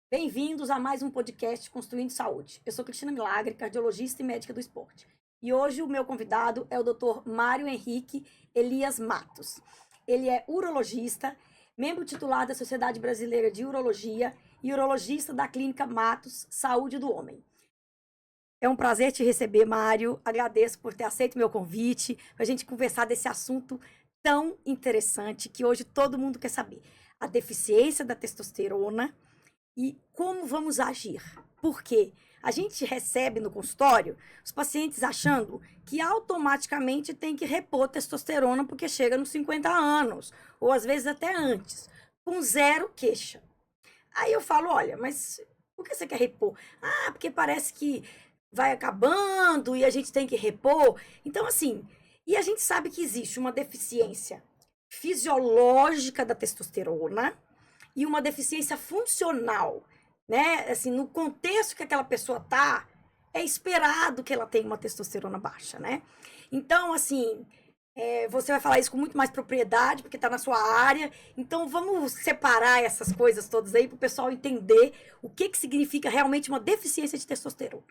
Bem-vindos a mais um podcast Construindo Saúde. Eu sou Cristina Milagre, cardiologista e médica do esporte. E hoje o meu convidado é o Dr. Mário Henrique Elias Matos. Ele é urologista, membro titular da Sociedade Brasileira de Urologia e urologista da Clínica Matos Saúde do Homem. É um prazer te receber, Mário. Agradeço por ter aceito meu convite para a gente conversar desse assunto tão interessante que hoje todo mundo quer saber. A deficiência da testosterona e como vamos agir. Por quê? A gente recebe no consultório os pacientes achando que automaticamente tem que repor testosterona porque chega nos 50 anos, ou às vezes até antes, com zero queixa. Aí eu falo, olha, mas por que você quer repor? Ah, porque parece que vai acabando e a gente tem que repor. Então, assim, e a gente sabe que existe uma deficiência fisiológica da testosterona e uma deficiência funcional, né? Assim, no contexto que aquela pessoa tá, é esperado que ela tenha uma testosterona baixa, né? Então, assim, você vai falar isso com muito mais propriedade, porque tá na sua área. Então, vamos separar essas coisas todas aí para o pessoal entender o que significa realmente uma deficiência de testosterona.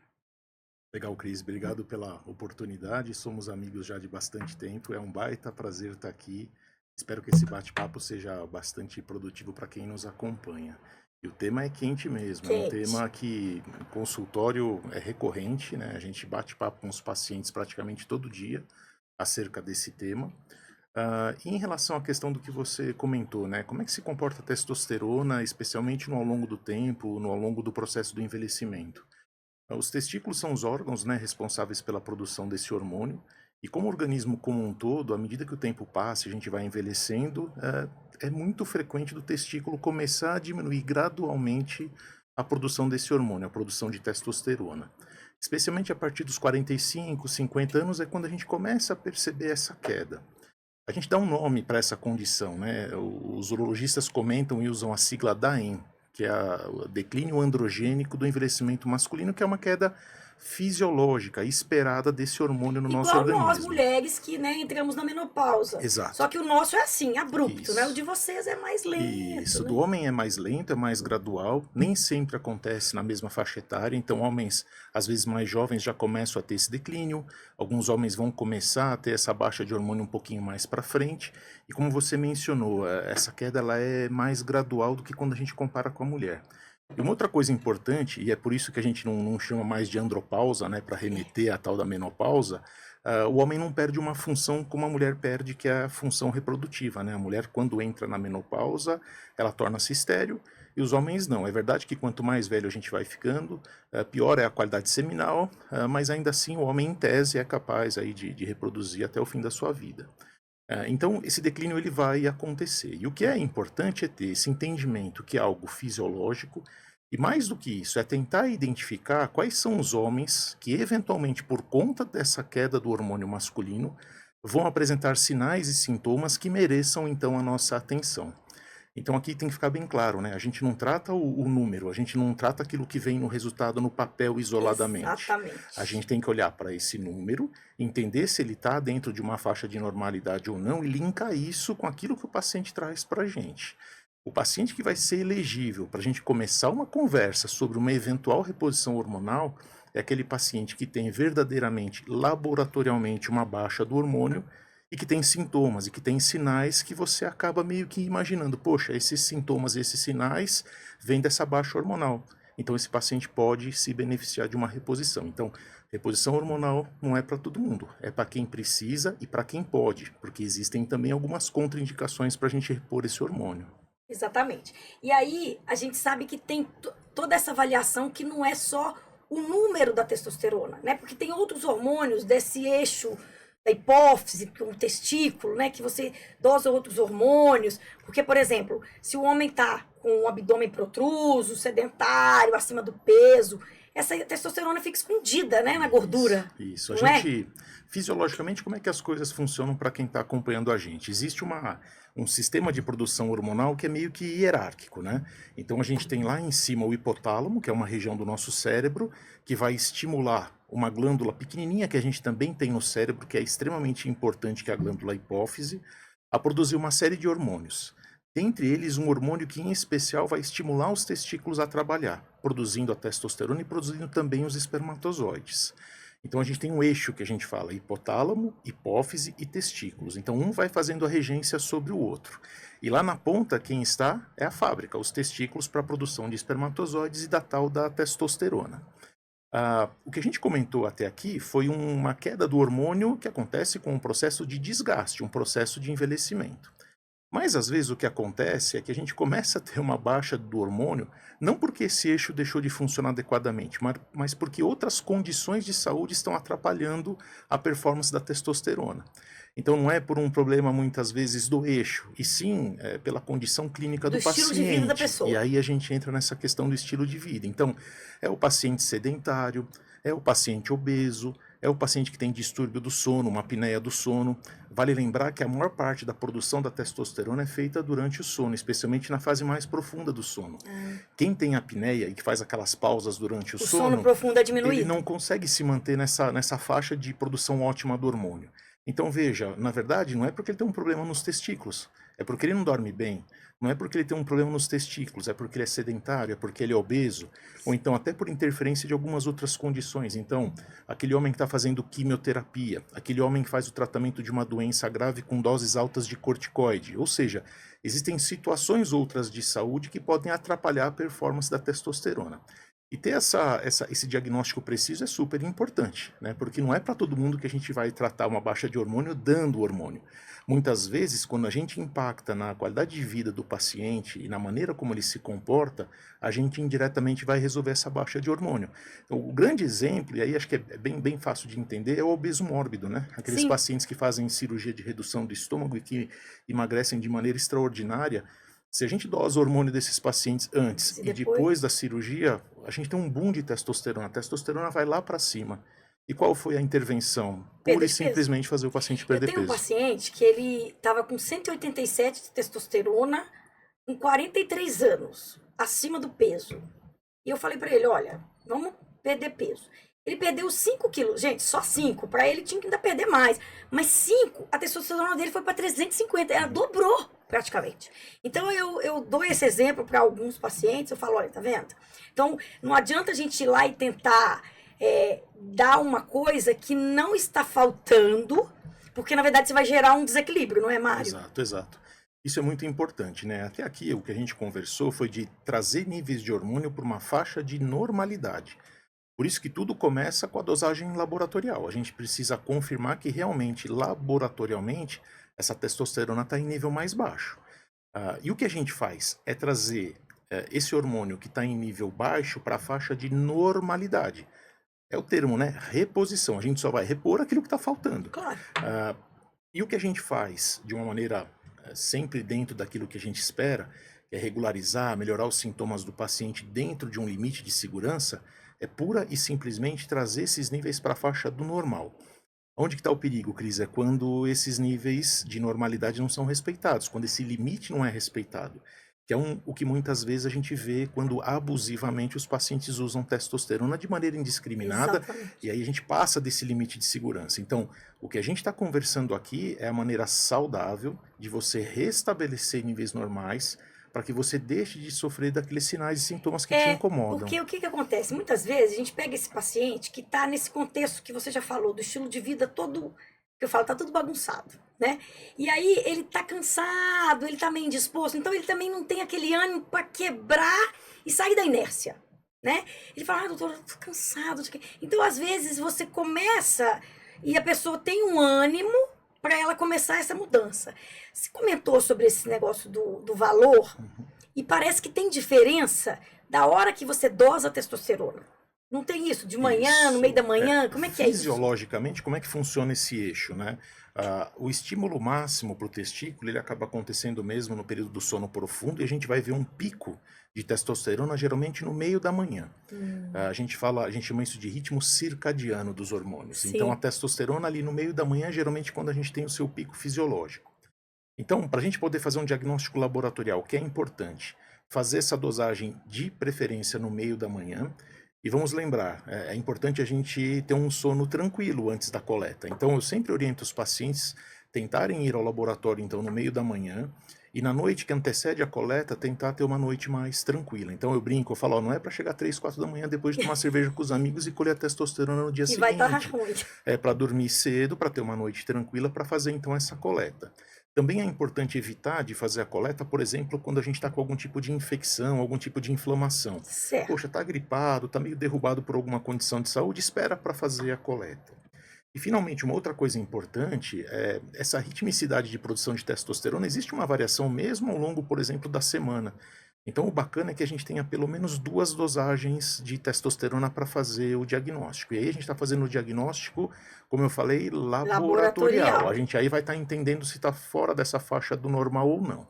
Legal, Cris. Obrigado pela oportunidade. Somos amigos já de bastante tempo. É um baita prazer estar aqui. Espero que esse bate-papo seja bastante produtivo para quem nos acompanha. E o tema é quente mesmo. É um Quente. tema que no consultório é recorrente, né? A gente bate papo com os pacientes praticamente todo dia acerca desse tema. E em relação à questão do que você comentou, né? Como é que se comporta a testosterona, especialmente ao longo do tempo, ao longo do processo do envelhecimento? Os testículos são os órgãos, né, responsáveis pela produção desse hormônio, e como organismo como um todo, à medida que o tempo passa e a gente vai envelhecendo, é muito frequente do testículo começar a diminuir gradualmente a produção desse hormônio, a produção de testosterona. Especialmente a partir dos 45, 50 anos é quando a gente começa a perceber essa queda. A gente dá um nome para essa condição, né? Os urologistas comentam e usam a sigla DAEM, que é o declínio androgênico do envelhecimento masculino, que é uma queda fisiológica esperada desse hormônio no nosso Igual nós, organismo. mulheres, que, né, entramos na menopausa. Só Exato. que o nosso é assim, abrupto, né? O de Isso. vocês é mais lento, Isso, do né? homem é mais lento, é mais gradual, nem sempre acontece na mesma faixa etária, então homens às vezes mais jovens já começam a ter esse declínio, alguns homens vão começar a ter essa baixa de hormônio um pouquinho mais para frente, e como você mencionou, essa queda ela é mais gradual do que quando a gente compara com a mulher. E uma outra coisa importante, e é por isso que a gente não chama mais de andropausa, né, para remeter à tal da menopausa, o homem não perde uma função como a mulher perde, que é a função reprodutiva, né? A mulher, quando entra na menopausa, ela torna-se estéril, e os homens não. É verdade que quanto mais velho a gente vai ficando, pior é a qualidade seminal, mas ainda assim o homem, em tese, é capaz aí de reproduzir até o fim da sua vida. Então, esse declínio ele vai acontecer. E o que é importante é ter esse entendimento que é algo fisiológico, e mais do que isso, é tentar identificar quais são os homens que, eventualmente, por conta dessa queda do hormônio masculino, vão apresentar sinais e sintomas que mereçam, então, a nossa atenção. Então aqui tem que ficar bem claro, né? A gente não trata o número, a gente não trata aquilo que vem no resultado no papel isoladamente. A Exatamente. gente tem que olhar para esse número, entender se ele está dentro de uma faixa de normalidade ou não e linkar isso com aquilo que o paciente traz para a gente. O paciente que vai ser elegível para a gente começar uma conversa sobre uma eventual reposição hormonal é aquele paciente que tem verdadeiramente, laboratorialmente, uma baixa do hormônio e que tem sintomas e que tem sinais que você acaba meio que imaginando, poxa, esses sintomas, esses sinais vêm dessa baixa hormonal. Então esse paciente pode se beneficiar de uma reposição. Então, reposição hormonal não é para todo mundo, é para quem precisa e para quem pode, porque existem também algumas contraindicações para a gente repor esse hormônio. Exatamente. E aí, a gente sabe que tem toda essa avaliação que não é só o número da testosterona, né? Porque tem outros hormônios desse eixo da hipófise, o testículo, né? Que você dosa outros hormônios. Porque, por exemplo, se o homem tá com o abdômen protruso, sedentário, acima do peso, essa testosterona fica escondida, né? Na Isso, gordura, isso. A não é? gente, fisiologicamente, como é que as coisas funcionam para quem está acompanhando a gente? Existe um sistema de produção hormonal que é meio que hierárquico, né? Então a gente tem lá em cima o hipotálamo, que é uma região do nosso cérebro, que vai estimular uma glândula pequenininha que a gente também tem no cérebro, que é extremamente importante, que é a glândula hipófise, a produzir uma série de hormônios. Dentre eles, um hormônio que, em especial, vai estimular os testículos a trabalhar, produzindo a testosterona e produzindo também os espermatozoides. Então, a gente tem um eixo que a gente fala, hipotálamo, hipófise e testículos. Então, um vai fazendo a regência sobre o outro. E lá na ponta, quem está é a fábrica, os testículos para a produção de espermatozoides e da tal da testosterona. O que a gente comentou até aqui foi uma queda do hormônio que acontece com um processo de desgaste, um processo de envelhecimento. Mas às vezes o que acontece é que a gente começa a ter uma baixa do hormônio, não porque esse eixo deixou de funcionar adequadamente, mas porque outras condições de saúde estão atrapalhando a performance da testosterona. Então não é por um problema muitas vezes do eixo, e sim pela condição clínica do estilo de vida da paciente. pessoa. E aí a gente entra nessa questão do estilo de vida. Então é o paciente sedentário, é o paciente obeso, é o paciente que tem distúrbio do sono, uma apneia do sono. Vale lembrar que a maior parte da produção da testosterona é feita durante o sono, especialmente na fase mais profunda do sono. Quem tem apneia e que faz aquelas pausas durante o sono profundo é diminuído. ele não consegue se manter nessa faixa de produção ótima do hormônio. Então veja, na verdade não é porque ele tem um problema nos testículos, é porque ele não dorme bem, não é porque ele tem um problema nos testículos, é porque ele é sedentário, é porque ele é obeso, ou então até por interferência de algumas outras condições. Então, aquele homem que está fazendo quimioterapia, aquele homem que faz o tratamento de uma doença grave com doses altas de corticoide, ou seja, existem situações outras de saúde que podem atrapalhar a performance da testosterona. E ter esse diagnóstico preciso é super importante, né? Porque não é para todo mundo que a gente vai tratar uma baixa de hormônio dando hormônio. Muitas vezes, quando a gente impacta na qualidade de vida do paciente e na maneira como ele se comporta, a gente indiretamente vai resolver essa baixa de hormônio. Então, o grande exemplo, e aí acho que é bem fácil de entender, é o obeso mórbido, né? Aqueles Sim. pacientes que fazem cirurgia de redução do estômago e que emagrecem de maneira extraordinária. Se a gente dosa o hormônio desses pacientes antes e depois da cirurgia, a gente tem um boom de testosterona. A testosterona vai lá para cima. E qual foi a intervenção? Pura e simplesmente fazer o paciente perder peso. Eu tenho um paciente que ele estava com 187 de testosterona, com 43 anos, acima do peso. E eu falei para ele, olha, vamos perder peso. Ele perdeu 5 quilos. Gente, só 5. Para ele tinha que ainda perder mais. Mas 5, a testosterona dele foi para 350. Ela dobrou, praticamente. Então, eu dou esse exemplo para alguns pacientes. Eu falo, olha, tá vendo? Então, não adianta a gente ir lá e tentar dar uma coisa que não está faltando, porque, na verdade, você vai gerar um desequilíbrio, não é, Mário? Exato. Isso é muito importante, né? Até aqui, o que a gente conversou foi de trazer níveis de hormônio para uma faixa de normalidade. Por isso que tudo começa com a dosagem laboratorial. A gente precisa confirmar que realmente, laboratorialmente, essa testosterona está em nível mais baixo. E o que a gente faz é trazer esse hormônio que está em nível baixo para a faixa de normalidade. É o termo, né? Reposição. A gente só vai repor aquilo que está faltando. Claro. E o que a gente faz de uma maneira sempre dentro daquilo que a gente espera, que é regularizar, melhorar os sintomas do paciente dentro de um limite de segurança, é pura e simplesmente trazer esses níveis para a faixa do normal. Onde que está o perigo, Cris? É quando esses níveis de normalidade não são respeitados, quando esse limite não é respeitado. Que é o que muitas vezes a gente vê quando abusivamente os pacientes usam testosterona de maneira indiscriminada. Exatamente. E aí a gente passa desse limite de segurança. Então, o que a gente está conversando aqui é a maneira saudável de você restabelecer níveis normais para que você deixe de sofrer daqueles sinais e sintomas que te incomodam. Porque o que acontece? Muitas vezes a gente pega esse paciente que está nesse contexto que você já falou, do estilo de vida todo, que eu falo, tá tudo bagunçado, né? E aí ele tá cansado, ele tá meio indisposto, então ele também não tem aquele ânimo para quebrar e sair da inércia, né? Ele fala, doutor, eu tô cansado. Então, às vezes, você começa e a pessoa tem um ânimo para ela começar essa mudança. Você comentou sobre esse negócio do valor, e parece que tem diferença da hora que você dosa a testosterona. Não tem isso? De manhã, no meio da manhã? Como é que é isso? Fisiologicamente, como é que funciona esse eixo, né? O estímulo máximo para o testículo, ele acaba acontecendo mesmo no período do sono profundo, e a gente vai ver um pico de testosterona geralmente no meio da manhã. A gente chama isso de ritmo circadiano dos hormônios. Sim. Então a testosterona ali no meio da manhã, geralmente quando a gente tem o seu pico fisiológico. Então, para a gente poder fazer um diagnóstico laboratorial, que é importante, fazer essa dosagem de preferência no meio da manhã. E vamos lembrar, é importante a gente ter um sono tranquilo antes da coleta. Então, eu sempre oriento os pacientes tentarem ir ao laboratório, então, no meio da manhã, E na noite que antecede a coleta, tentar ter uma noite mais tranquila. Então eu brinco, eu falo, ó, não é para chegar 3, 4 da manhã depois de tomar cerveja com os amigos e colher a testosterona no dia Que vai estar seguinte. ruim. É para dormir cedo, para ter uma noite tranquila, para fazer então essa coleta. Também é importante evitar de fazer a coleta, por exemplo, quando a gente está com algum tipo de infecção, algum tipo de inflamação. Certo. Poxa, está gripado, está meio derrubado por alguma condição de saúde, espera para fazer a coleta. E finalmente, uma outra coisa importante é essa ritmicidade de produção de testosterona. Existe uma variação mesmo ao longo, por exemplo, da semana. Então, o bacana é que a gente tenha pelo menos 2 dosagens de testosterona para fazer o diagnóstico. E aí a gente está fazendo o diagnóstico, como eu falei, laboratorial. Laboratorial. A gente aí vai estar entendendo se está fora dessa faixa do normal ou não.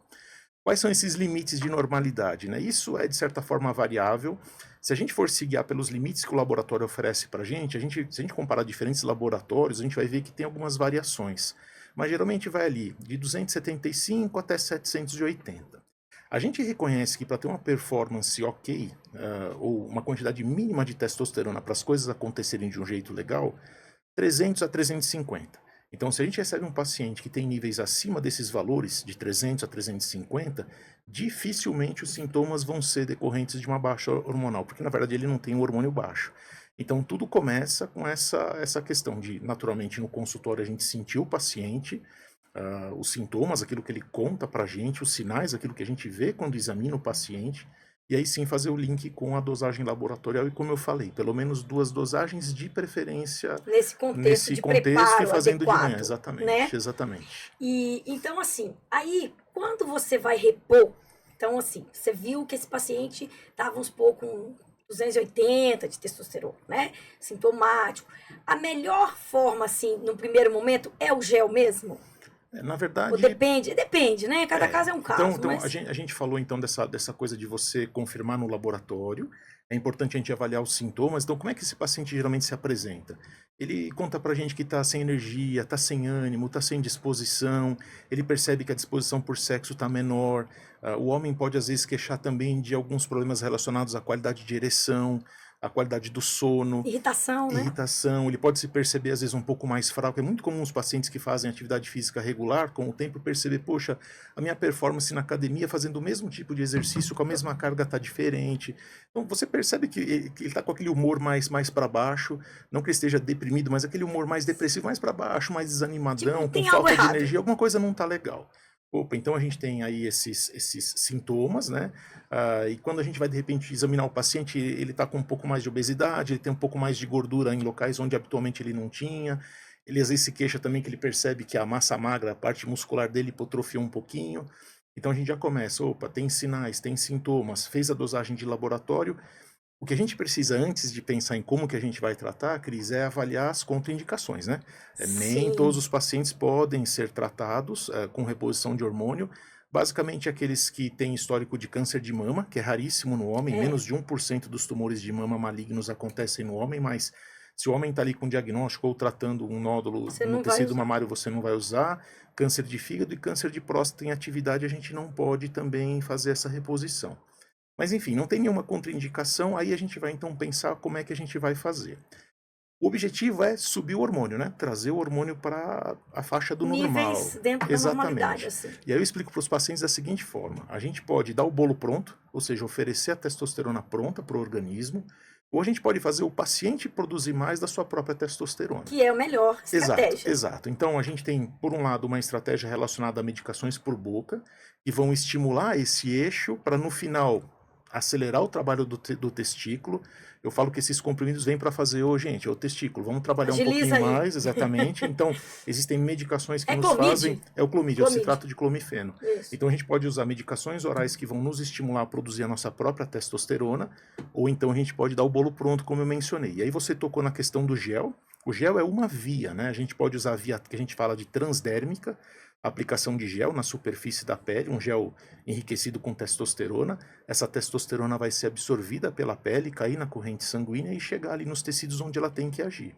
Quais são esses limites de normalidade, né? Isso é, de certa forma, variável. Se a gente for se guiar pelos limites que o laboratório oferece para a gente, se a gente comparar diferentes laboratórios, a gente vai ver que tem algumas variações. Mas geralmente vai ali de 275 até 780. A gente reconhece que para ter uma performance ok, ou uma quantidade mínima de testosterona para as coisas acontecerem de um jeito legal, 300 a 350. Então, se a gente recebe um paciente que tem níveis acima desses valores, de 300 a 350, dificilmente os sintomas vão ser decorrentes de uma baixa hormonal, porque na verdade ele não tem um hormônio baixo. Então, tudo começa com essa questão de, naturalmente, no consultório a gente sentir o paciente, os sintomas, aquilo que ele conta pra gente, os sinais, aquilo que a gente vê quando examina o paciente, e aí sim fazer o link com a dosagem laboratorial e, como eu falei, pelo menos 2 dosagens de preferência Nesse contexto nesse de contexto e preparo fazendo de manhã, adequado, né? exatamente, exatamente. E então, assim, aí quando você vai repor, então, assim, você viu que esse paciente estava, vamos supor, com 280 de testosterona, né? Sintomático. A melhor forma, assim, no primeiro momento, é o gel mesmo? Na Ou verdade, depende? Depende, né? Cada caso é um caso, então mas a gente falou então dessa coisa de você confirmar no laboratório. É importante a gente avaliar os sintomas. Então, como é que esse paciente geralmente se apresenta? Ele conta pra gente que está sem energia, está sem ânimo, está sem disposição. Ele percebe que a disposição por sexo está menor. O homem pode às vezes queixar também de alguns problemas relacionados à qualidade de ereção, à qualidade do sono. irritação, né? Irritação, ele pode se perceber às vezes um pouco mais fraco. É muito comum os pacientes que fazem atividade física regular, com o tempo perceber, poxa, a minha performance na academia fazendo o mesmo tipo de exercício, com a mesma carga está diferente. Então você percebe que ele está com aquele humor mais para baixo, não que ele esteja deprimido, mas aquele humor mais depressivo, mais para baixo, mais Tipo, desanimadão, com tem algo falta de errado. energia, alguma coisa não está legal. Opa, então a gente tem aí esses sintomas, né? E quando a gente vai de repente examinar o paciente, ele está com um pouco mais de obesidade, ele tem um pouco mais de gordura em locais onde habitualmente ele não tinha. Ele às vezes se queixa também que ele percebe que a massa magra, a parte muscular dele hipotrofiou um pouquinho. Então a gente já começa, opa, tem sinais, tem sintomas, fez a dosagem de laboratório. O que a gente precisa antes de pensar em como que a gente vai tratar, Cris, é avaliar as contraindicações, né? Nem todos Sim. os pacientes podem ser tratados com reposição de hormônio. Basicamente, aqueles que têm histórico de câncer de mama, que é raríssimo no homem, É. menos de 1% dos tumores de mama malignos acontecem no homem, mas se o homem está ali com diagnóstico ou tratando um nódulo Você no não vai tecido usar. mamário, você não vai usar. Câncer de fígado e câncer de próstata em atividade, a gente não pode também fazer essa reposição. Mas enfim, não tem nenhuma contraindicação, aí a gente vai então pensar como é que a gente vai fazer. O objetivo é subir o hormônio, né? Trazer o hormônio para a faixa do normal. Níveis dentro da normalidade, Exatamente. assim. E aí eu explico para os pacientes da seguinte forma: a gente pode dar o bolo pronto, ou seja, oferecer a testosterona pronta para o organismo, ou a gente pode fazer o paciente produzir mais da sua própria testosterona. Que é a melhor Exato, estratégia. exato. Então a gente tem, por um lado, uma estratégia relacionada a medicações por boca, que vão estimular esse eixo para no final acelerar o trabalho do testículo. Eu falo que esses comprimidos vêm para fazer, ô gente, é o testículo, vamos trabalhar um Agiliza pouquinho aí. mais, exatamente. Então, existem medicações que É nos fazem, Clomid? é o clomid, é o Clomid. citrato de clomifeno. Isso. Então a gente pode usar medicações orais que vão nos estimular a produzir a nossa própria testosterona, ou então a gente pode dar o bolo pronto, como eu mencionei. E aí você tocou na questão do gel. O gel é uma via, né? A gente pode usar a via que a gente fala de transdérmica, aplicação de gel na superfície da pele, um gel enriquecido com testosterona. Essa testosterona vai ser absorvida pela pele, cair na corrente sanguínea e chegar ali nos tecidos onde ela tem que agir.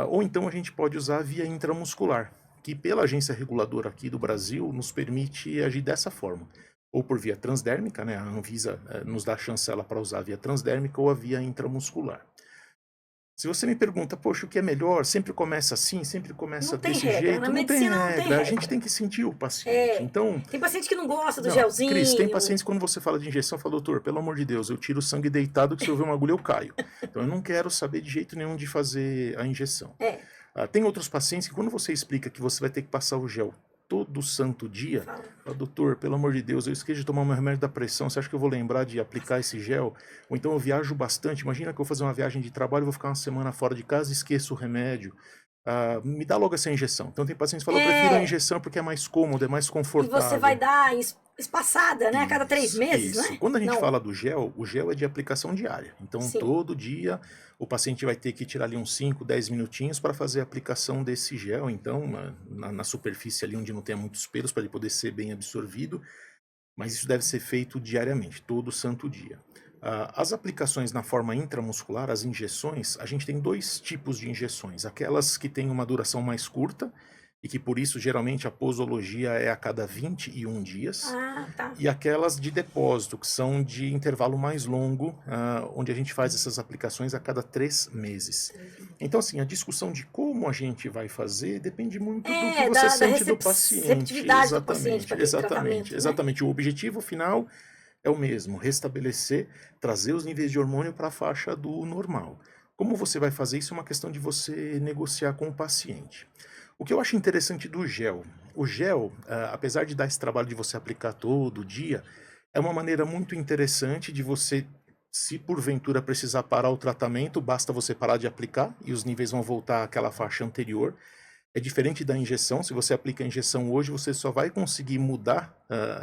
Ou então a gente pode usar a via intramuscular, que pela agência reguladora aqui do Brasil nos permite agir dessa forma. Ou por via transdérmica, né? A Anvisa nos dá a chancela para usar a via transdérmica ou a via intramuscular. Se você me pergunta, poxa, o que é melhor? Sempre começa assim, sempre começa Não tem desse regra, jeito? na Não tem medicina não tem regra, a gente regra. tem que sentir o paciente. É, Então, tem paciente que não gosta do não, Cris, tem gelzinho. pacientes quando você fala de injeção, fala, doutor, pelo amor de Deus, eu tiro o sangue deitado que se eu ver uma agulha eu caio. Então eu não quero saber de jeito nenhum de fazer a injeção. É, Tem outros pacientes que quando você explica que você vai ter que passar o gel todo santo dia, fala. fala, doutor, pelo amor de Deus, eu esqueci de tomar meu remédio da pressão, você acha que eu vou lembrar de aplicar esse gel? Ou então eu viajo bastante, imagina que eu vou fazer uma viagem de trabalho, vou ficar uma semana fora de casa e esqueço o remédio. Me dá logo essa injeção. Então tem pacientes que falam, eu prefiro a É, injeção porque é mais cômodo, é mais e você vai confortável. dar espaçada, né? A cada 3 meses, Isso. né? Quando a gente Não, fala do gel, o gel é de aplicação diária. Então, sim. todo dia o paciente vai ter que tirar ali uns 5, 10 minutinhos para fazer a aplicação desse gel. Então, na superfície ali onde não tenha muitos pelos, para ele poder ser bem absorvido. Mas isso deve ser feito diariamente, todo santo dia. As aplicações na forma intramuscular, as injeções, a gente tem dois tipos de injeções. Aquelas que têm uma duração mais curta, e que por isso geralmente a posologia é a cada 21 dias. Ah, tá. E aquelas de depósito, que são de intervalo mais longo, onde a gente faz essas aplicações a cada 3 meses. Então, assim, a discussão de como a gente vai fazer depende muito do que É, você da sente do paciente. receptividade do paciente para aquele tratamento, né? Exatamente. O objetivo final é o mesmo, restabelecer, trazer os níveis de hormônio para a faixa do normal. Como você vai fazer isso é uma questão de você negociar com o paciente. O que eu acho interessante do gel, o gel, apesar de dar esse trabalho de você aplicar todo dia, é uma maneira muito interessante de você, se porventura precisar parar o tratamento, basta você parar de aplicar e os níveis vão voltar àquela faixa anterior. É diferente da injeção, se você aplica a injeção hoje, você só vai conseguir mudar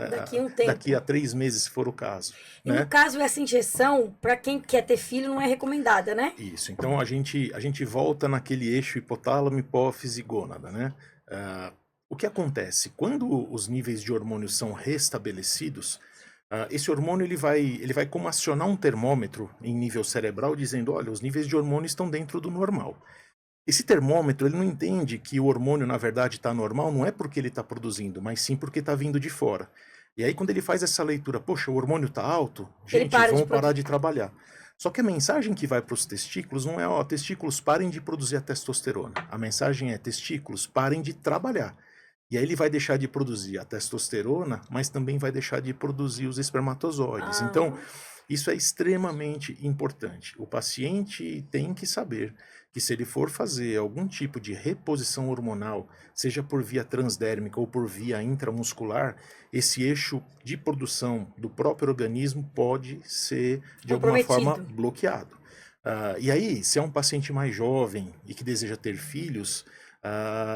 Daqui a um tempo. daqui a 3 meses, se for o caso. E no Né? caso, essa injeção, para quem quer ter filho, não é recomendada, né? Isso, então a gente volta naquele eixo hipotálamo, hipófise, gônada, né? O que acontece? Quando os níveis de hormônio são restabelecidos, esse hormônio ele vai como acionar um termômetro em nível cerebral dizendo, olha, os níveis de hormônio estão dentro do normal. Esse termômetro ele não entende que o hormônio na verdade está normal, não é porque ele está produzindo, mas sim porque está vindo de fora. E aí quando ele faz essa leitura, poxa, o hormônio está alto, Ele gente, para de vamos parar produzir. de trabalhar. Só que a mensagem que vai para os testículos não é, ó, testículos parem de produzir a testosterona. A mensagem é, testículos parem de trabalhar. E aí ele vai deixar de produzir a testosterona, mas também vai deixar de produzir os espermatozoides. Então, Ah, isso é extremamente importante. O paciente tem que saber que se ele for fazer algum tipo de reposição hormonal, seja por via transdérmica ou por via intramuscular, esse eixo de produção do próprio organismo pode ser, de alguma forma, comprometido. bloqueado. E aí, se é um paciente mais jovem e que deseja ter filhos,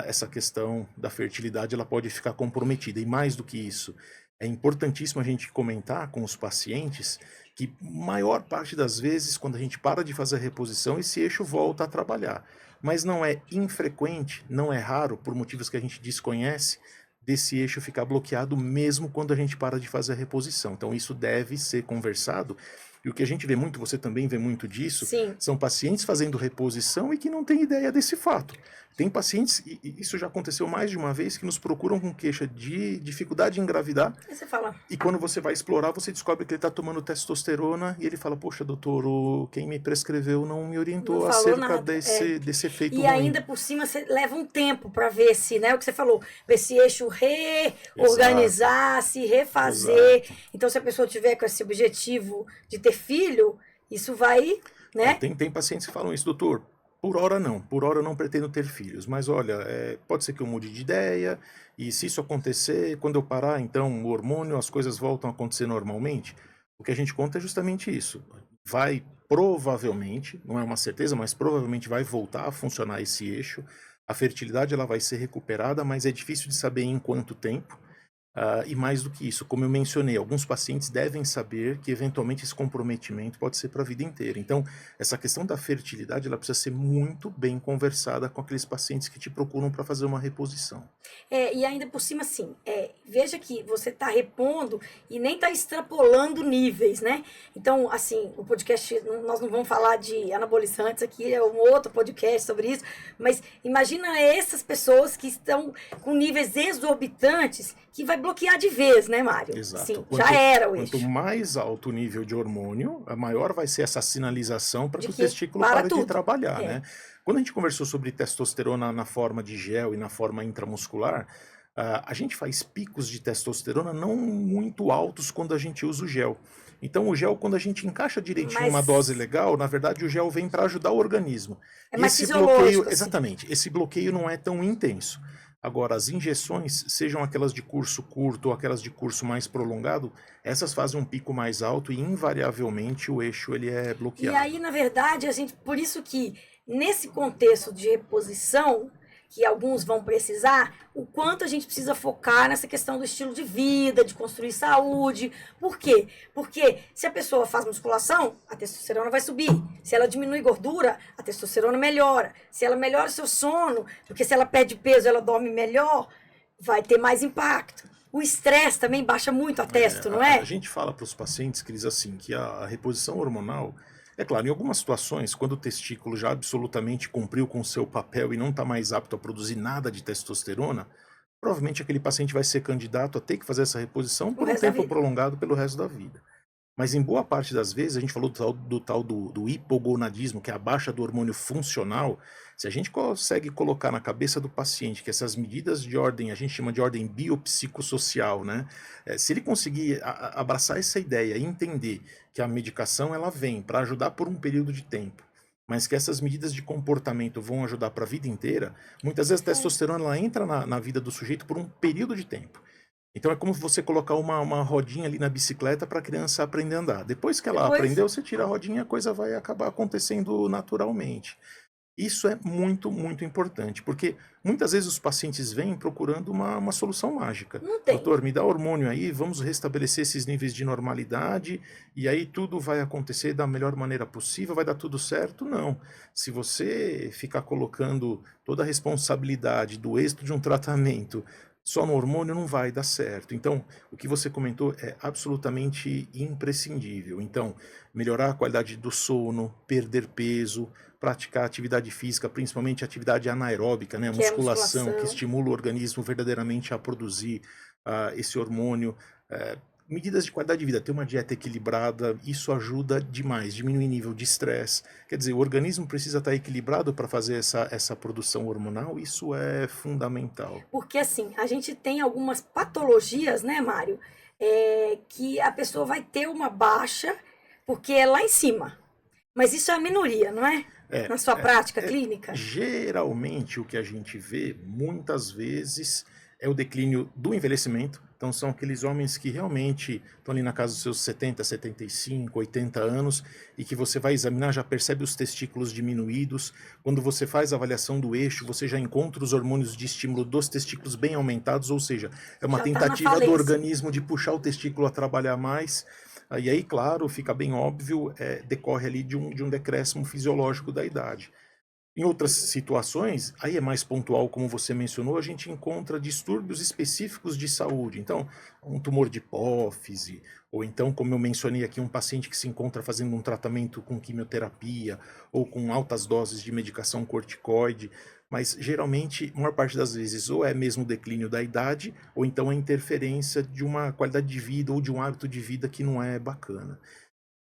essa questão da fertilidade ela pode ficar comprometida. E mais do que isso, é importantíssimo a gente comentar com os pacientes que maior parte das vezes, quando a gente para de fazer a reposição, esse eixo volta a trabalhar. Mas não é infrequente, não é raro, por motivos que a gente desconhece, desse eixo ficar bloqueado mesmo quando a gente para de fazer a reposição. Então isso deve ser conversado. E o que a gente vê muito, você também vê muito disso, Sim. são pacientes fazendo reposição e que não têm ideia desse fato. Tem pacientes, e isso já aconteceu mais de uma vez, que nos procuram com queixa de dificuldade em engravidar, Aí você fala, e quando você vai explorar, você descobre que ele está tomando testosterona, e ele fala, poxa, doutor, quem me prescreveu não me não orientou falou acerca nada. É. desse efeito E ruim. ainda por cima você leva um tempo para ver se, né, o que você falou, ver esse eixo Exato, reorganizar, se refazer. exato. Então, se a pessoa tiver com esse objetivo de ter filho, isso vai, né? Tem pacientes que falam isso, doutor, por hora eu não pretendo ter filhos, mas olha, pode ser que eu mude de ideia, e se isso acontecer, quando eu parar, então o hormônio, as coisas voltam a acontecer normalmente. O que a gente conta é justamente isso. Vai provavelmente, não é uma certeza, mas provavelmente vai voltar a funcionar esse eixo. A fertilidade ela vai ser recuperada, mas é difícil de saber em quanto tempo. E mais do que isso, como eu mencionei, alguns pacientes devem saber que eventualmente esse comprometimento pode ser para a vida inteira. Então, essa questão da fertilidade ela precisa ser muito bem conversada com aqueles pacientes que te procuram para fazer uma reposição. E ainda por cima, assim, veja que você está repondo e nem está extrapolando níveis, né? Então, assim, o podcast, nós não vamos falar de anabolizantes aqui, é um outro podcast sobre isso, mas imagina essas pessoas que estão com níveis exorbitantes que vai bloquear de vez, né, Mário? Exato. Sim, já era o Quanto eixo. mais alto o nível de hormônio, a maior vai ser essa sinalização para De que o que testículo para pare de tudo. trabalhar, É. né? Quando a gente conversou sobre testosterona na forma de gel e na forma intramuscular, a gente faz picos de testosterona não muito altos quando a gente usa o gel. Então, o gel, quando a gente encaixa direitinho uma dose Mas legal, na verdade, o gel vem para ajudar o organismo. é E mais esse bloqueio, fisiológico, assim. exatamente, esse bloqueio não é tão intenso. Agora, as injeções, sejam aquelas de curso curto ou aquelas de curso mais prolongado, essas fazem um pico mais alto e invariavelmente o eixo ele é E bloqueado. aí, na verdade, a gente, por isso que nesse contexto de reposição, que alguns vão precisar, o quanto a gente precisa focar nessa questão do estilo de vida, de construir saúde. Por quê? Porque se a pessoa faz musculação, a testosterona vai subir. Se ela diminui gordura, a testosterona melhora. Se ela melhora o seu sono, porque se ela perde peso, ela dorme melhor, vai ter mais impacto. O estresse também baixa muito a testo, não A é? gente fala para os pacientes, Cris, assim, que a reposição hormonal, é claro, em algumas situações, quando o testículo já absolutamente cumpriu com o seu papel e não está mais apto a produzir nada de testosterona, provavelmente aquele paciente vai ser candidato a ter que fazer essa reposição O por um resto da tempo vida. prolongado pelo resto da vida. Mas em boa parte das vezes, a gente falou do hipogonadismo, que é a baixa do hormônio funcional. Se a gente consegue colocar na cabeça do paciente que essas medidas de ordem, a gente chama de ordem biopsicossocial, né? Se ele conseguir abraçar essa ideia e entender que a medicação ela vem para ajudar por um período de tempo, mas que essas medidas de comportamento vão ajudar para a vida inteira, muitas vezes a testosterona ela entra na vida do sujeito por um período de tempo. Então é como você colocar uma rodinha ali na bicicleta para a criança aprender a andar. Depois que ela Depois, aprendeu, você tira a rodinha, a coisa vai acabar acontecendo naturalmente. Isso é muito, muito importante, porque muitas vezes os pacientes vêm procurando uma solução mágica. não tem. Doutor, me dá hormônio aí, vamos restabelecer esses níveis de normalidade, e aí tudo vai acontecer da melhor maneira possível, vai dar tudo certo? Não. Se você ficar colocando toda a responsabilidade do êxito de um tratamento só no hormônio, não vai dar certo. Então, o que você comentou é absolutamente imprescindível. Então, melhorar a qualidade do sono, perder peso, praticar atividade física, principalmente atividade anaeróbica, né? Que é Musculação, que musculação. estimula o organismo verdadeiramente a produzir esse hormônio. Medidas de qualidade de vida, ter uma dieta equilibrada, isso ajuda demais, diminui o nível de estresse. Quer dizer, o organismo precisa estar equilibrado para fazer essa produção hormonal, isso é fundamental. Porque assim, a gente tem algumas patologias, né, Mário? Que a pessoa vai ter uma baixa, porque é lá em cima. Mas isso é a minoria, não é? É, Na sua é, prática clínica? geralmente o que a gente vê muitas vezes é o declínio do envelhecimento. Então são aqueles homens que realmente estão ali na casa dos seus 70, 75, 80 anos e que você vai examinar, já percebe os testículos diminuídos. Quando você faz a avaliação do eixo, você já encontra os hormônios de estímulo dos testículos bem aumentados, ou seja, é uma Já está na tentativa do falência. organismo de puxar o testículo a trabalhar mais. E aí, claro, fica bem óbvio, decorre ali de um decréscimo fisiológico da idade. Em outras situações, aí é mais pontual, como você mencionou, a gente encontra distúrbios específicos de saúde. Então, um tumor de hipófise, ou então, como eu mencionei aqui, um paciente que se encontra fazendo um tratamento com quimioterapia ou com altas doses de medicação corticoide. Mas, geralmente, a maior parte das vezes, ou é mesmo o declínio da idade, ou então a interferência de uma qualidade de vida ou de um hábito de vida que não é bacana.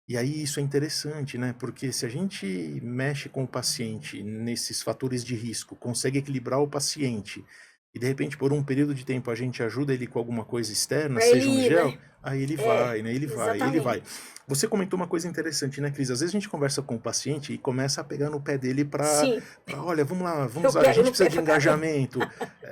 E aí isso é interessante, né? Porque se a gente mexe com o paciente nesses fatores de risco, consegue equilibrar o paciente e de repente por um período de tempo a gente ajuda ele com alguma coisa externa, Para ele seja um ir, gel, né? aí ele É, vai, né? Ele vai, ele vai. exatamente. Você comentou uma coisa interessante, né, Cris? Às vezes a gente conversa com o paciente e começa a pegar no pé dele Sim, olha, vamos lá, eu a pego gente no precisa pé de pra caramba. engajamento,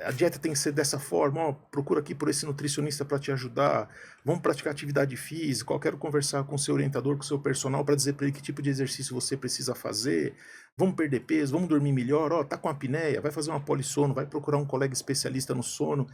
a dieta tem que ser dessa forma, ó, procura aqui por esse nutricionista para te ajudar, vamos praticar atividade física, eu quero conversar com o seu orientador, com o seu personal para dizer para ele que tipo de exercício você precisa fazer, vamos perder peso, vamos dormir melhor, ó, tá com apneia, vai fazer uma polissono, vai procurar um colega especialista no sono.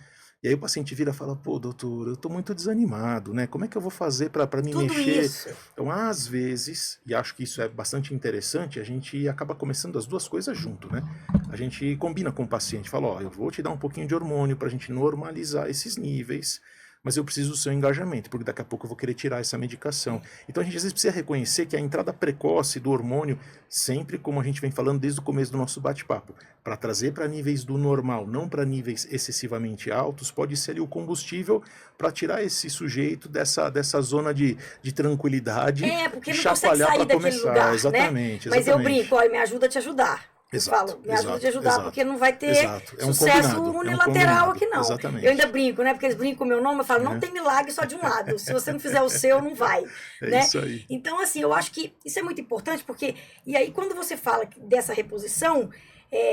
E aí o paciente vira e fala, pô, doutor, eu estou muito desanimado, né? Como é que eu vou fazer para me Tudo mexer? isso. Então, às vezes, e acho que isso é bastante interessante, a gente acaba começando as duas coisas junto, né? A gente combina com o paciente, fala, ó, eu vou te dar um pouquinho de hormônio para a gente normalizar esses níveis, mas eu preciso do seu engajamento, porque daqui a pouco eu vou querer tirar essa medicação. Então a gente às vezes precisa reconhecer que a entrada precoce do hormônio, sempre como a gente vem falando desde o começo do nosso bate-papo, para trazer para níveis do normal, não para níveis excessivamente altos, pode ser ali o combustível para tirar esse sujeito dessa zona de tranquilidade Porque e não consegue chacoalhar sair para daquele começar. lugar, né? Exatamente, Mas eu exatamente. brinco, olha, me ajuda a te ajudar. Eu Exato, falo, me ajuda a te exato, ajudar, porque exato. não vai ter Exato. É um sucesso combinado. É um unilateral combinado. aqui, não. Eu ainda Exatamente. brinco, né? Porque eles brincam com o meu nome, eu falo, não tem milagre só de um lado. Se você não fizer o seu, não vai, É né? isso aí. Então, assim, eu acho que isso é muito importante, porque... E aí, quando você fala dessa reposição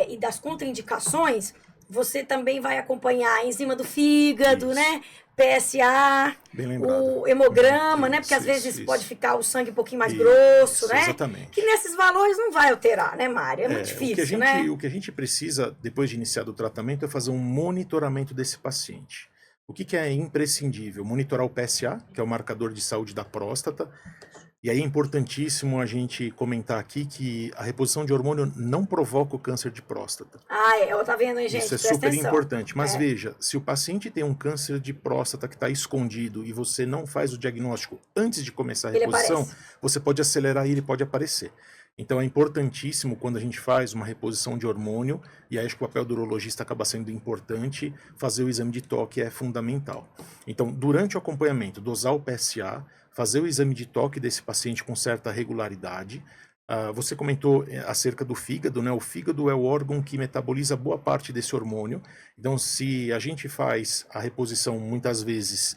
e das contraindicações, você também vai acompanhar a enzima do fígado, Isso. né? PSA, Bem lembrado. o hemograma, né? Porque Isso, às vezes isso, pode isso. ficar o sangue um pouquinho mais Isso, grosso, né? exatamente. Que nesses valores não vai alterar, né, Mário? É muito difícil, né? O que a gente precisa, depois de iniciar o tratamento, é fazer um monitoramento desse paciente. O que é imprescindível? Monitorar o PSA, que é o marcador de saúde da próstata. E aí é importantíssimo a gente comentar aqui que a reposição de hormônio não provoca o câncer de próstata. Tá vendo, hein, gente? Isso é Presta super atenção. importante. Mas veja, se o paciente tem um câncer de próstata que está escondido e você não faz o diagnóstico antes de começar a Ele reposição, aparece. você pode acelerar e ele pode aparecer. Então é importantíssimo quando a gente faz uma reposição de hormônio, e aí acho que o papel do urologista acaba sendo importante, fazer o exame de toque é fundamental. Então, durante o acompanhamento, dosar o PSA, fazer o exame de toque desse paciente com certa regularidade. Você comentou acerca do fígado, né? O fígado é o órgão que metaboliza boa parte desse hormônio. Então, se a gente faz a reposição muitas vezes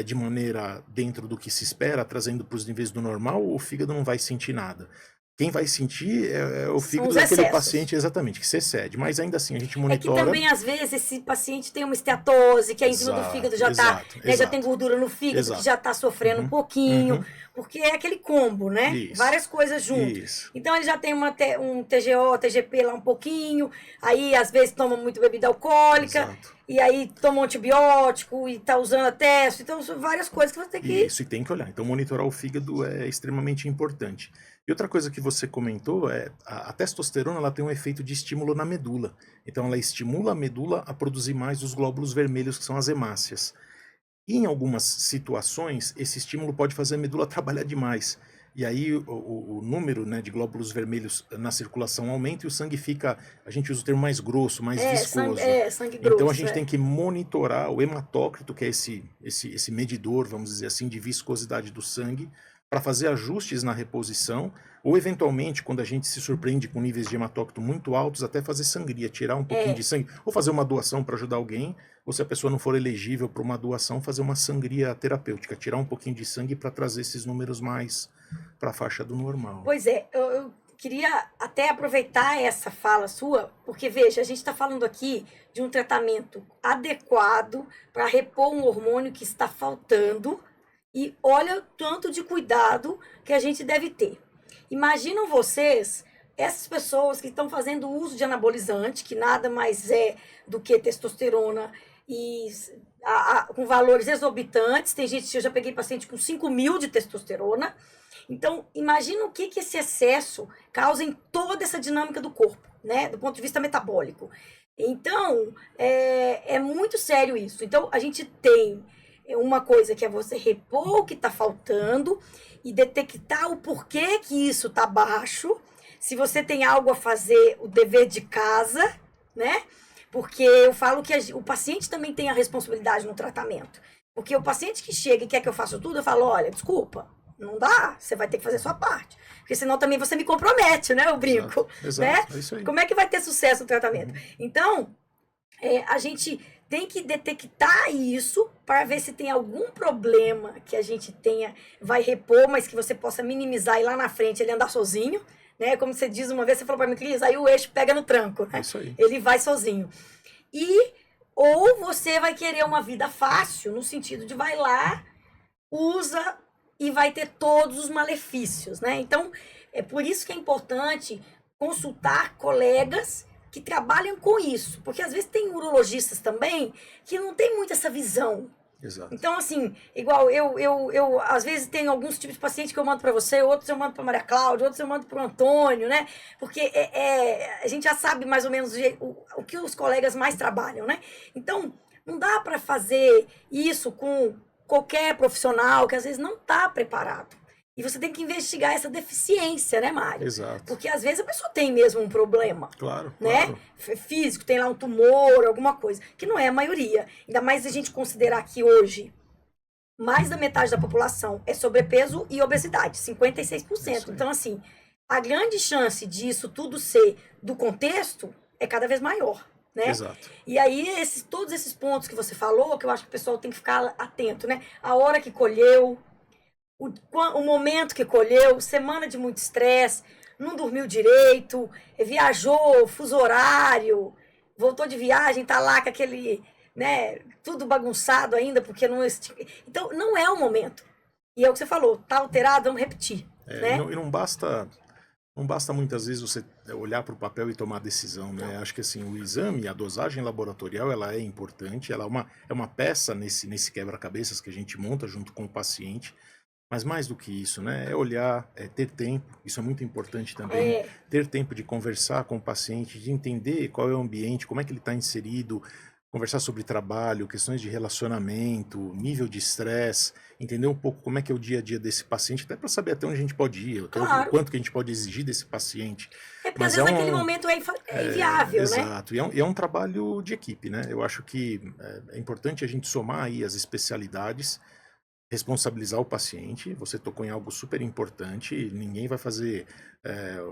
de maneira dentro do que se espera, trazendo para os níveis do normal, o fígado não vai sentir nada. Quem vai sentir é o fígado daquele paciente, exatamente, que se excede. Mas ainda assim, a gente monitora. É que também, às vezes, esse paciente tem uma esteatose, que a enzima do fígado já já tem gordura no fígado, que já está sofrendo um pouquinho, porque é aquele combo, né? Isso. Várias coisas juntas. Então, ele já tem um TGO, TGP lá um pouquinho, aí, às vezes, toma muito bebida alcoólica. Exato. E aí toma um antibiótico e tá usando a testo. Então, são várias coisas que você tem que... Isso, e tem que olhar. Então, monitorar o fígado é extremamente importante. E outra coisa que você comentou é a testosterona, ela tem um efeito de estímulo na medula. Então, ela estimula a medula a produzir mais os glóbulos vermelhos, que são as hemácias. E em algumas situações, esse estímulo pode fazer a medula trabalhar demais. E aí o número, né, de glóbulos vermelhos na circulação aumenta e o sangue fica, a gente usa o termo mais grosso, mais viscoso. Sangue grosso. Então a gente tem que monitorar o hematócrito, que é esse medidor, vamos dizer assim, de viscosidade do sangue, para fazer ajustes na reposição, ou eventualmente, quando a gente se surpreende com níveis de hematócrito muito altos, até fazer sangria, tirar um pouquinho de sangue, ou fazer uma doação para ajudar alguém, ou se a pessoa não for elegível para uma doação, fazer uma sangria terapêutica, tirar um pouquinho de sangue para trazer esses números mais para a faixa do normal. Pois é, eu queria até aproveitar essa fala sua, porque veja, a gente está falando aqui de um tratamento adequado para repor um hormônio que está faltando, e olha o tanto de cuidado que a gente deve ter. Imaginam vocês, essas pessoas que estão fazendo uso de anabolizante, que nada mais é do que testosterona, e com valores exorbitantes. Tem gente, eu já peguei paciente com 5.000 de testosterona. Então, imagina o que esse excesso causa em toda essa dinâmica do corpo, né? Do ponto de vista metabólico. Então, é muito sério isso. Então, a gente tem uma coisa que é você repor o que está faltando e detectar o porquê que isso está baixo. Se você tem algo a fazer, o dever de casa, né? Porque eu falo que o paciente também tem a responsabilidade no tratamento. Porque o paciente que chega e quer que eu faça tudo, eu falo, olha, desculpa, não dá, você vai ter que fazer a sua parte. Porque senão também você me compromete, né? Eu brinco. Exato, né? É isso aí. Como é que vai ter sucesso no tratamento? Então, a gente tem que detectar isso para ver se tem algum problema que a gente vai repor, mas que você possa minimizar e lá na frente ele andar sozinho, né? Como você diz uma vez, você falou para mim, Cris, aí o eixo pega no tranco, né? É isso aí. Ele vai sozinho. Ou você vai querer uma vida fácil, no sentido de vai lá, usa e vai ter todos os malefícios, né? Então, é por isso que é importante consultar colegas que trabalham com isso. Porque às vezes tem urologistas também que não tem muito essa visão. Exato. Então, assim, igual eu às vezes tenho alguns tipos de paciente que eu mando para você, outros eu mando para Maria Cláudia, outros eu mando para o Antônio, né? Porque a gente já sabe mais ou menos o que os colegas mais trabalham, né? Então, não dá para fazer isso com qualquer profissional que às vezes não está preparado. E você tem que investigar essa deficiência, né, Mário? Exato. Porque às vezes a pessoa tem mesmo um problema, Claro, né? claro. Físico, tem lá um tumor, alguma coisa, que não é a maioria. Ainda mais a gente considerar que hoje mais da metade da população é sobrepeso e obesidade, 56%. Então, assim, a grande chance disso tudo ser do contexto é cada vez maior, né? Exato. E aí, todos esses pontos que você falou, que eu acho que o pessoal tem que ficar atento, né? A hora que colheu, o momento que colheu, semana de muito estresse, não dormiu direito, viajou, fuso horário, voltou de viagem, tá lá com aquele, né, tudo bagunçado ainda, porque não... Então, não é o momento. E é o que você falou, tá alterado, vamos repetir, né? E não basta... Não basta muitas vezes você olhar para o papel e tomar decisão, né? Acho que assim, o exame, a dosagem laboratorial, ela é importante, ela é uma peça nesse quebra-cabeças que a gente monta junto com o paciente, mas mais do que isso, né? É olhar, é ter tempo, isso é muito importante também, ter tempo de conversar com o paciente, de entender qual é o ambiente, como é que ele está inserido, conversar sobre trabalho, questões de relacionamento, nível de estresse, entender um pouco como é que é o dia a dia desse paciente, até para saber até onde a gente pode ir, até Claro. o quanto que a gente pode exigir desse paciente. Porque às vezes naquele momento é inviável, né? Exato, e é um trabalho de equipe, né? Eu acho que é importante a gente somar aí as especialidades, responsabilizar o paciente. Você tocou em algo super importante, ninguém vai fazer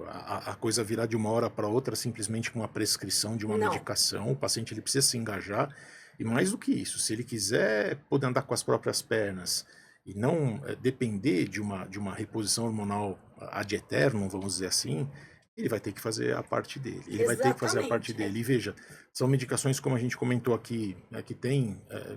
a coisa virar de uma hora para outra simplesmente com uma prescrição de uma medicação. O paciente ele precisa se engajar, e mais do que isso, se ele quiser poder andar com as próprias pernas e não depender de uma reposição hormonal ad eternum, vamos dizer assim, ele vai ter que fazer a parte dele. Ele vai ter que fazer a parte dele. E veja, são medicações, como a gente comentou aqui, que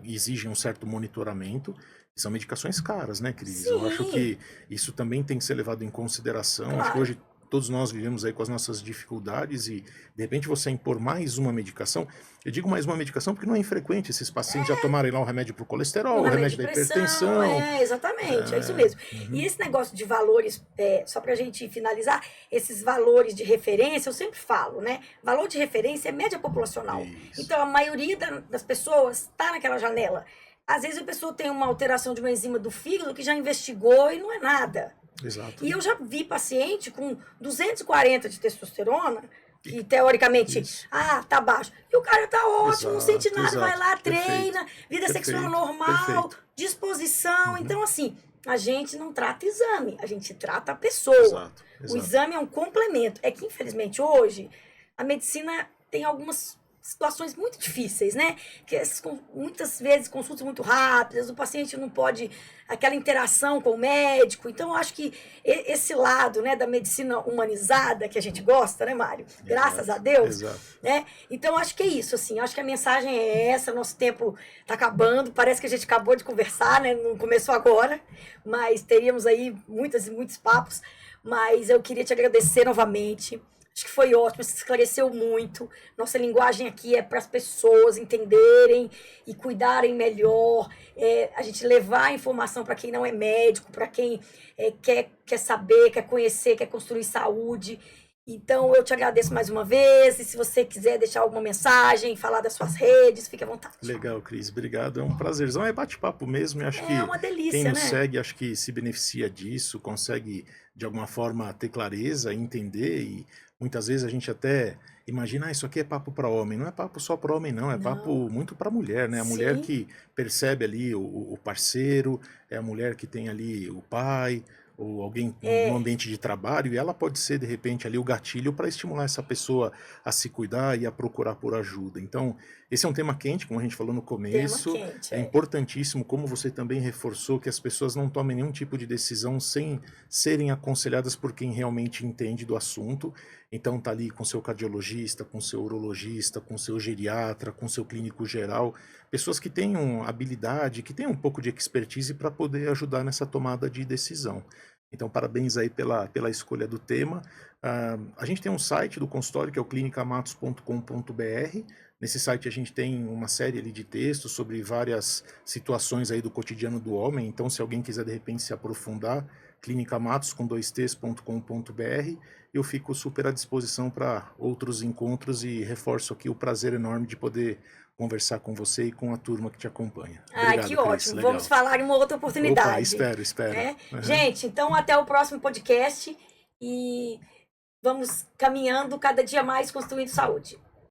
exigem um certo monitoramento. São medicações caras, né, Cris? Sim. Eu acho que isso também tem que ser levado em consideração. Claro. Acho que hoje todos nós vivemos aí com as nossas dificuldades e, de repente, você impor mais uma medicação. Eu digo mais uma medicação porque não é infrequente esses pacientes já tomarem lá o remédio para o colesterol, o remédio da hipertensão. Exatamente, é isso mesmo. E esse negócio de valores, só para a gente finalizar, esses valores de referência, eu sempre falo, né? Valor de referência é média populacional. Isso. Então, a maioria das pessoas está naquela janela. Às vezes a pessoa tem uma alteração de uma enzima do fígado que já investigou e não é nada. Exato. E eu já vi paciente com 240 de testosterona, que teoricamente, tá baixo. E o cara tá ótimo, não sente nada, vai lá, treina, vida sexual normal, disposição. Então, assim, a gente não trata exame, a gente trata a pessoa. Exato. O exame é um complemento. É que, infelizmente, hoje, a medicina tem algumas situações muito difíceis, né? Que muitas vezes consultas muito rápidas, o paciente não pode aquela interação com o médico. Então, eu acho que esse lado, né, da medicina humanizada que a gente gosta, né, Mário? Graças a Deus, né? Então, acho que é isso, assim. Acho que a mensagem é essa. Nosso tempo está acabando. Parece que a gente acabou de conversar, né? Não começou agora, mas teríamos aí muitos papos. Mas eu queria te agradecer novamente. Acho que foi ótimo, se esclareceu muito. Nossa linguagem aqui é para as pessoas entenderem e cuidarem melhor. A gente levar a informação para quem não é médico, para quem quer saber, quer conhecer, quer construir saúde. Então, eu te agradeço mais uma vez. E se você quiser deixar alguma mensagem, falar das suas redes, fique à vontade. Legal, Cris. Obrigado. É um prazerzão. É bate-papo mesmo. E acho que uma delícia, quem nos segue, acho que se beneficia disso, consegue, de alguma forma, ter clareza, entender. E muitas vezes a gente até imagina, isso aqui é papo para homem. Não é papo só para homem, não. É papo muito para mulher, né? A mulher que percebe ali o parceiro, é a mulher que tem ali o pai, ou alguém no ambiente de trabalho, e ela pode ser, de repente, ali o gatilho para estimular essa pessoa a se cuidar e a procurar por ajuda. Então, esse é um tema quente, como a gente falou no começo. É importantíssimo, como você também reforçou, que as pessoas não tomem nenhum tipo de decisão sem serem aconselhadas por quem realmente entende do assunto. Então, tá ali com seu cardiologista, com seu urologista, com seu geriatra, com seu clínico geral, pessoas que tenham habilidade, que tenham um pouco de expertise para poder ajudar nessa tomada de decisão. Então, parabéns aí pela escolha do tema. A gente tem um site do consultório, que é o clinicamatos.com.br. Nesse site a gente tem uma série ali de textos sobre várias situações aí do cotidiano do homem. Então, se alguém quiser de repente se aprofundar, clinicamatos.com.br. Eu fico super à disposição para outros encontros e reforço aqui o prazer enorme de poder conversar com você e com a turma que te acompanha. Ai, Obrigado, que Cris. ótimo. Vamos Legal. falar em uma outra Opa, oportunidade. espero. Né? Uhum. Gente, então até o próximo podcast e vamos caminhando cada dia mais construindo saúde.